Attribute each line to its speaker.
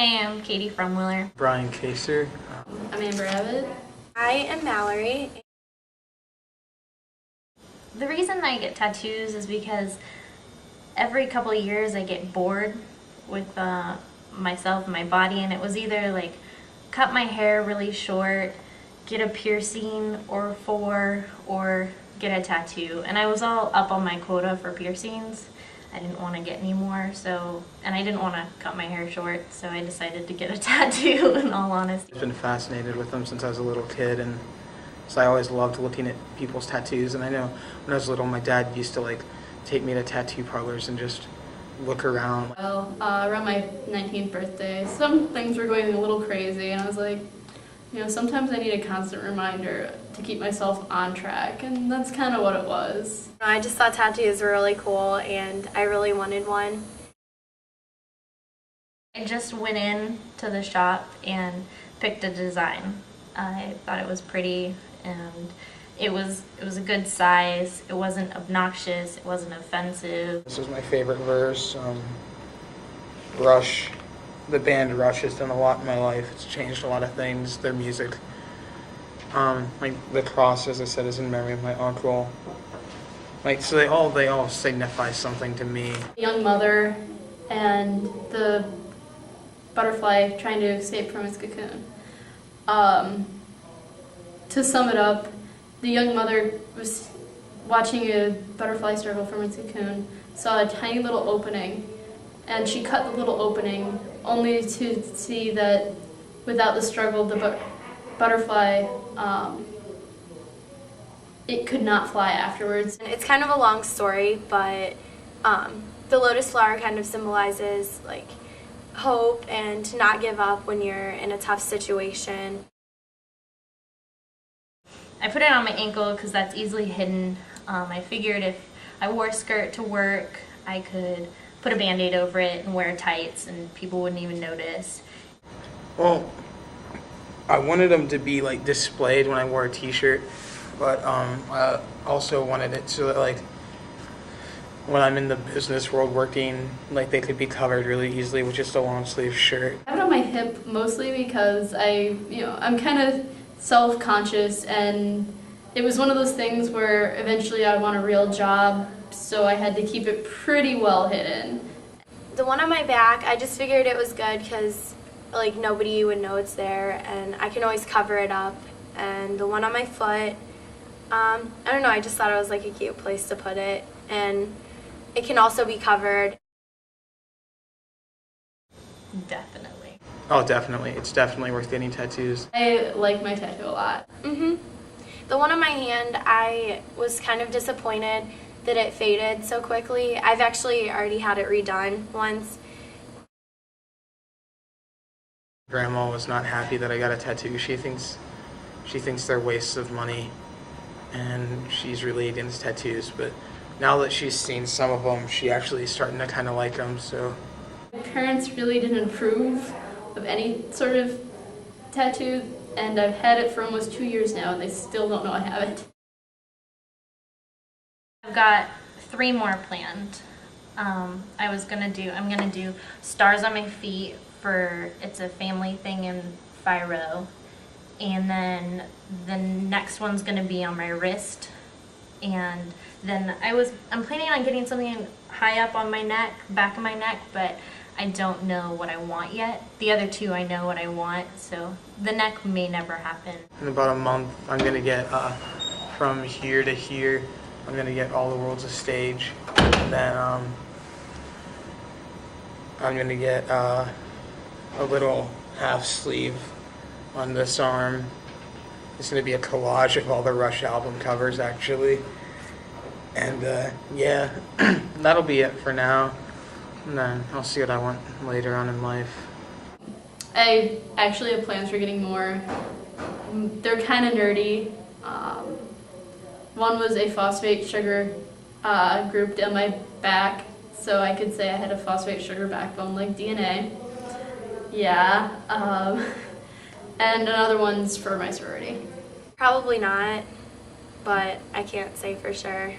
Speaker 1: Hey, I'm Katie from Willer.
Speaker 2: Brian Kaser.
Speaker 3: I'm Amber Abbott.
Speaker 4: I am Mallory.
Speaker 1: The reason I get tattoos is because every couple of years I get bored with myself and my body, and it was either like cut my hair really short, get a piercing or four, or get a tattoo. And I was all up on my quota for piercings. I didn't want to get any more, and I didn't want to cut my hair short, so I decided to get a tattoo, in all honesty.
Speaker 2: I've been fascinated with them since I was a little kid, and so I always loved looking at people's tattoos. And I know when I was little, my dad used to take me to tattoo parlors and just look around.
Speaker 3: Well, around my 19th birthday, some things were going a little crazy, and I was like, sometimes I need a constant reminder to keep myself on track, and that's kind of what it was.
Speaker 4: I just thought tattoos were really cool and I really wanted one.
Speaker 1: I just went in to the shop and picked a design. I thought it was pretty, and it was a good size. It wasn't obnoxious, it wasn't offensive.
Speaker 2: This is my favorite verse. Rush. The band Rush has done a lot in my life. It's changed a lot of things, their music. The cross, as I said, is in memory of my uncle. So they all signify something to me.
Speaker 3: The young mother and the butterfly trying to escape from its cocoon. To sum it up, the young mother was watching a butterfly struggle from its cocoon, saw a tiny little opening, and she cut the little opening only to see that without the struggle, the butterfly, it could not fly afterwards.
Speaker 4: It's kind of a long story, but the lotus flower kind of symbolizes like hope and to not give up when you're in a tough situation.
Speaker 1: I put it on my ankle because that's easily hidden. I figured if I wore a skirt to work, I could put a Band-Aid over it and wear tights and people wouldn't even notice.
Speaker 2: Well, I wanted them to be displayed when I wore a t-shirt, but I also wanted it so that when I'm in the business world working, they could be covered really easily with just a long sleeve shirt.
Speaker 3: I have it on my hip mostly because I'm kind of self-conscious, and it was one of those things where eventually I want a real job, so I had to keep it pretty well hidden.
Speaker 4: The one on my back, I just figured it was good because nobody would know it's there and I can always cover it up. And the one on my foot, I don't know, I just thought it was a cute place to put it, and it can also be covered.
Speaker 1: Definitely.
Speaker 2: Oh, definitely. It's definitely worth getting tattoos.
Speaker 3: I like my tattoo a lot.
Speaker 4: The one on my hand, I was kind of disappointed that it faded so quickly. I've actually already had it redone once.
Speaker 2: Grandma was not happy that I got a tattoo. She thinks they're wastes of money, and she's really against tattoos. But now that she's seen some of them, she actually is starting to kind of like them. So
Speaker 3: My parents really didn't approve of any sort of tattoo, and I've had it for almost 2 years now, and they still don't know I have it.
Speaker 1: I've got 3 more planned. I'm gonna do stars on my feet it's a family thing in Firo. And then the next one's gonna be on my wrist. And then I'm planning on getting something high up on my neck, back of my neck, but I don't know what I want yet. The other 2 I know what I want, so the neck may never happen.
Speaker 2: in about a month, I'm gonna get from here to here. I'm gonna get All the World's a Stage, and then I'm gonna get a little half sleeve on this arm. It's gonna be a collage of all the Rush album covers, actually. And yeah, that'll be it for now. And then I'll see what I want later on in life.
Speaker 3: I actually have plans for getting more. They're kind of nerdy. One was a phosphate sugar group down my back, so I could say I had a phosphate sugar backbone like DNA. Yeah. And another one's for my sorority.
Speaker 4: Probably not, but I can't say for sure.